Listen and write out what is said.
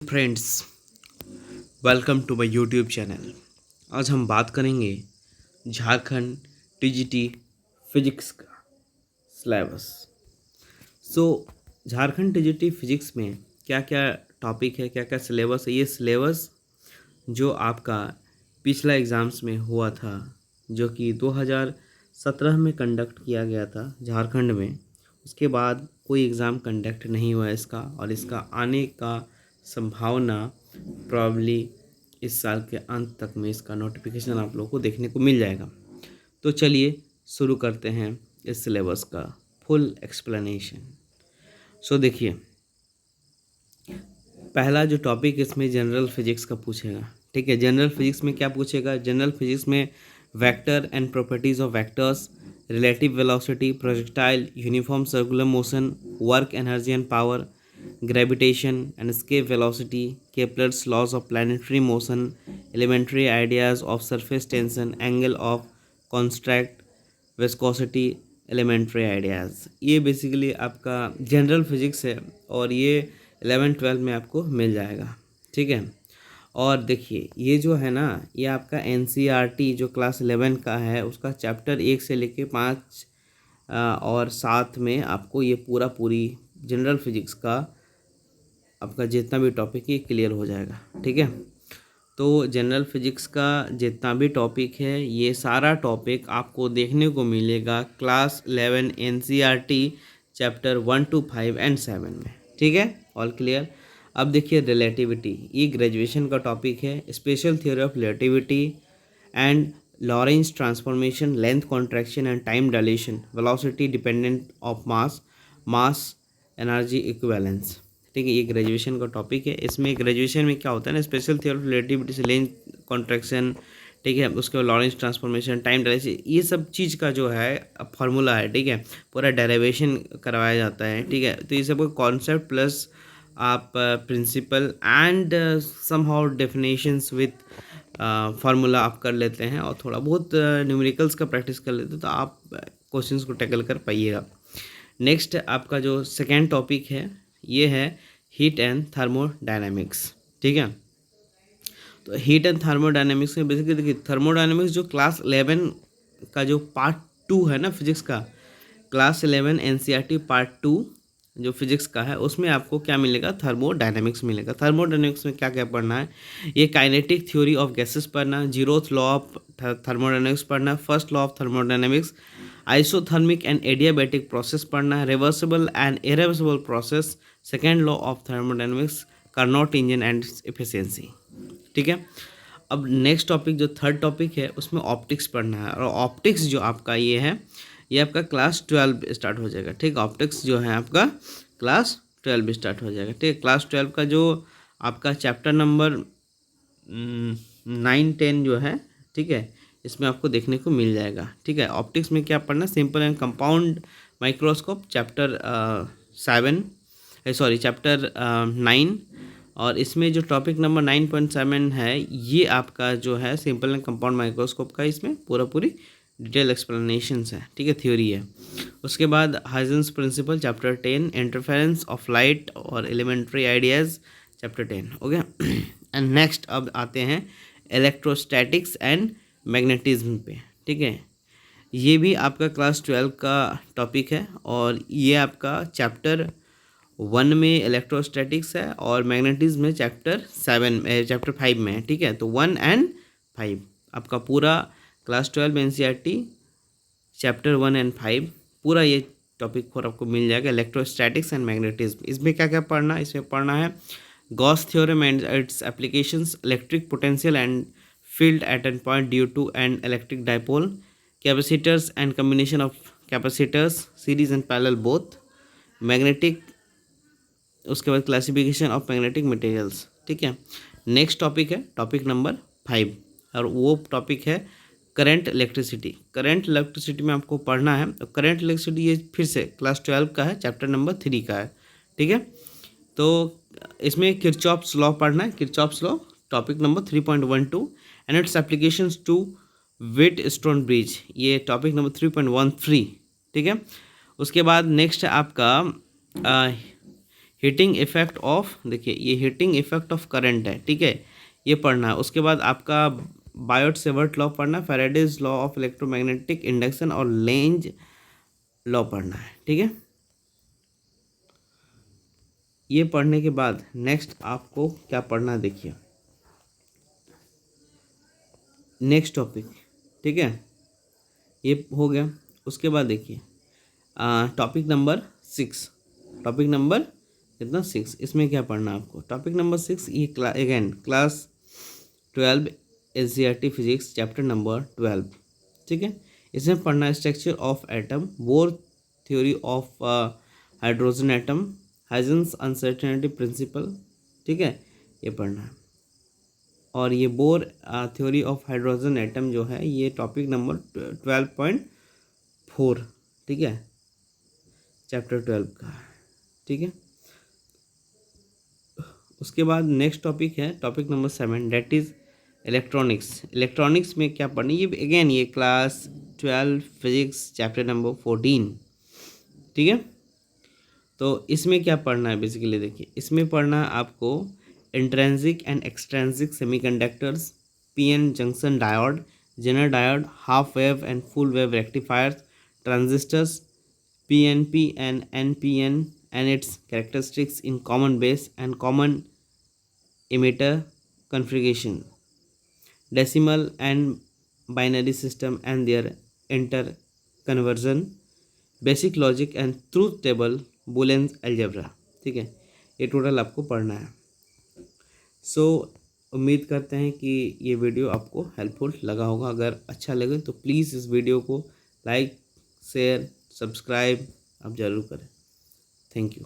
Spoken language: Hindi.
Friends, welcome to my YouTube channel. आज हम बात करेंगे झारखंड टीजीटी फिजिक्स का सिलेबस। सो झारखंड टीजीटी फिजिक्स में क्या क्या टॉपिक है, क्या क्या सिलेबस है। ये सिलेबस जो आपका पिछला एग्ज़ाम्स में हुआ था, जो कि 2017 में कंडक्ट किया गया था झारखंड में, उसके बाद कोई एग्ज़ाम कंडक्ट नहीं हुआ इसका, और इसका आने का संभावना प्रॉब्ली इस साल के अंत तक में इसका नोटिफिकेशन आप लोगों को देखने को मिल जाएगा। तो चलिए शुरू करते हैं इस सिलेबस का फुल एक्सप्लेनेशन। सो देखिए, पहला जो टॉपिक इसमें जनरल फिजिक्स का पूछेगा। ठीक है, जनरल फिजिक्स में क्या पूछेगा? जनरल फिजिक्स में vector and properties of vectors, relative velocity, projectile, uniform circular motion, work energy and power, gravitation and escape velocity, Kepler's laws of planetary motion, elementary ideas of surface tension, angle of construct, viscosity, elementary ideas। ये बेसिकली आपका जनरल फिजिक्स है और ये 11-12 में आपको मिल जाएगा। ठीक है, और देखिए ये जो है ना, ये आपका एनसीईआरटी जो क्लास 11 का है उसका चैप्टर 1 से लेके 5 और 7 में आपको ये पूरी जनरल फिजिक्स का आपका जितना भी टॉपिक है क्लियर हो जाएगा। ठीक है, तो जनरल फिजिक्स का जितना भी टॉपिक है ये सारा टॉपिक आपको देखने को मिलेगा class 11 NCERT chapter 1 to 5 and 7 में। ठीक है, ऑल क्लियर। अब देखिए रिलेटिविटी, ये ग्रेजुएशन का टॉपिक है। Special theory of relativity and Lorentz transformation, length contraction and time dilation, velocity dependent of mass, mass energy equivalence. ठीक है, ये ग्रेजुएशन का टॉपिक है। इसमें ग्रेजुएशन में क्या होता है ना, स्पेशल थ्योरी ऑफ रिलेटिविटी से लेंथ कॉन्ट्रैक्शन, ठीक है, उसके बाद लॉरेंस ट्रांसफॉर्मेशन, टाइम डायलेशन, ये सब चीज़ का जो है फार्मूला है। ठीक है, पूरा डेरिवेशन करवाया जाता है। ठीक है, तो ये सब कॉन्सेप्ट प्लस आप principle and somehow definitions with formula आप कर लेते हैं और थोड़ा बहुत न्यूमेरिकल्स का प्रैक्टिस कर लेते हैं तो आप क्वेश्चंस को टैकल कर पाइएगा। नेक्स्ट आपका जो सेकेंड टॉपिक है ये है हीट एंड थर्मोडायनेमिक्स। ठीक है, तो हीट एंड थर्मोडायनेमिक्स में बेसिकली देखिए, थर्मोडायनेमिक्स जो क्लास 11 का जो पार्ट 2 है ना फिजिक्स का, क्लास 11 एनसीईआरटी पार्ट 2 जो फिजिक्स का है उसमें आपको क्या मिलेगा? थर्मोडायनेमिक्स मिलेगा। थर्मोडायनेमिक्स में क्या क्या पढ़ना है? ये काइनेटिक थ्योरी ऑफ गैसेस पढ़ना, जीरोथ लॉ ऑफ थर्मोडायनेमिक्स पढ़ना, first law of thermodynamics, isothermic and adiabatic process पढ़ना, reversible and irreversible process, second law of thermodynamics, Carnot engine and efficiency. ठीक है, अब नेक्स्ट टॉपिक जो थर्ड टॉपिक है उसमें ऑप्टिक्स पढ़ना है, और ऑप्टिक्स जो आपका ये है ये आपका क्लास 12 स्टार्ट हो जाएगा। ठीक, ऑप्टिक्स जो है आपका क्लास 12 स्टार्ट हो जाएगा। ठीक है, क्लास 12 का जो आपका चैप्टर नंबर 9-10 जो है, ठीक है, इसमें आपको देखने को मिल जाएगा। ठीक है, ऑप्टिक्स में क्या पढ़ना? Simple and compound microscope chapter 7, sorry chapter 9, और इसमें जो टॉपिक नंबर 9.7 है ये आपका जो है सिंपल एंड कंपाउंड माइक्रोस्कोप का, इसमें पूरी डिटेल एक्सप्लेनेशंस है। ठीक है, थ्योरी है। उसके बाद Huygens principle chapter 10, interference of light और elementary ideas chapter 10। Okay, and next अब आते हैं इलेक्ट्रोस्टैटिक्स एंड मैग्नेटिज्म पे। ठीक है, ये भी आपका क्लास 12 का टॉपिक है और ये आपका चैप्टर 1 में इलेक्ट्रोस्टैटिक्स है और मैग्नेटिज्म में चैप्टर 5 में है। ठीक है, तो 1 and 5 आपका पूरा क्लास 12 एनसीईआरटी चैप्टर 1 and 5 पूरा ये टॉपिक पर आपको मिल जाएगा, इलेक्ट्रोस्टैटिक्स एंड मैग्नेटिज्म। इसमें क्या क्या पढ़ना? इसमें पढ़ना है Gauss theorem and its applications, electric potential and field at an point due to an electric dipole, capacitors and combination of capacitors, series and parallel both, magnetic, उसके बाद क्लासिफिकेशन ऑफ मैग्नेटिक मटेरियल्स। ठीक है, नेक्स्ट टॉपिक है टॉपिक नंबर 5 और वो टॉपिक है करंट इलेक्ट्रिसिटी। करंट इलेक्ट्रिसिटी में आपको पढ़ना है, तो करंट इलेक्ट्रिसिटी ये फिर से क्लास 12 का है, चैप्टर नंबर 3 का है। ठीक है, तो इसमें किरचॉफ्स लॉ पढ़ना है, Kirchhoff's law topic number 3.12 and its applications to Wheatstone bridge, ये टॉपिक नंबर 3.13। ठीक है, उसके बाद नेक्स्ट है आपका हीटिंग इफेक्ट ऑफ, देखिए ये हीटिंग इफेक्ट ऑफ करंट है, ठीक है, ये पढ़ना है। उसके बाद आपका बायोट सेवर्ट लॉ पढ़ना है, Faraday's law of electromagnetic induction और लेंज लॉ पढ़ना है, ठीक है। ये पढ़ने के बाद नेक्स्ट आपको क्या पढ़ना है, देखिए नेक्स्ट टॉपिक, ठीक है, ये हो गया। उसके बाद देखिए टॉपिक नंबर 6, टॉपिक नंबर कितना 6, इसमें क्या पढ़ना है आपको, टॉपिक नंबर 6, ये again class 12 NCERT physics chapter number 12, ठीक है। इसमें पढ़ना है structure of atom, bore theory of hydrogen atom, Huygens uncertainty principle, ठीक है, ये पढ़ना है। और ये bore theory of hydrogen atom जो है ये टॉपिक नंबर 12.4, ठीक है, चैप्टर 12 का, ठीक है। उसके बाद नेक्स्ट टॉपिक है topic number 7, that is electronics. Electronics में क्या पढ़ना है, ये अगेन ये क्लास 12 फिजिक्स चैप्टर नंबर 14, ठीक है। तो इसमें क्या पढ़ना है बेसिकली, देखिए इसमें पढ़ना है आपको intrinsic and extrinsic semiconductors, PN junction diode, Zener diode, half wave and full wave rectifiers, transistors, PNP and NPN and its characteristics in common base and common emitter configuration, decimal and binary system and their interconversion, basic logic and truth table, boolean algebra, ठीक है, ये टोटल आपको पढ़ना है। सो उम्मीद करते हैं कि ये वीडियो आपको हेल्पफुल लगा होगा। अगर अच्छा लगे तो प्लीज़ इस वीडियो को लाइक शेयर सब्सक्राइब आप ज़रूर करें। Thank you.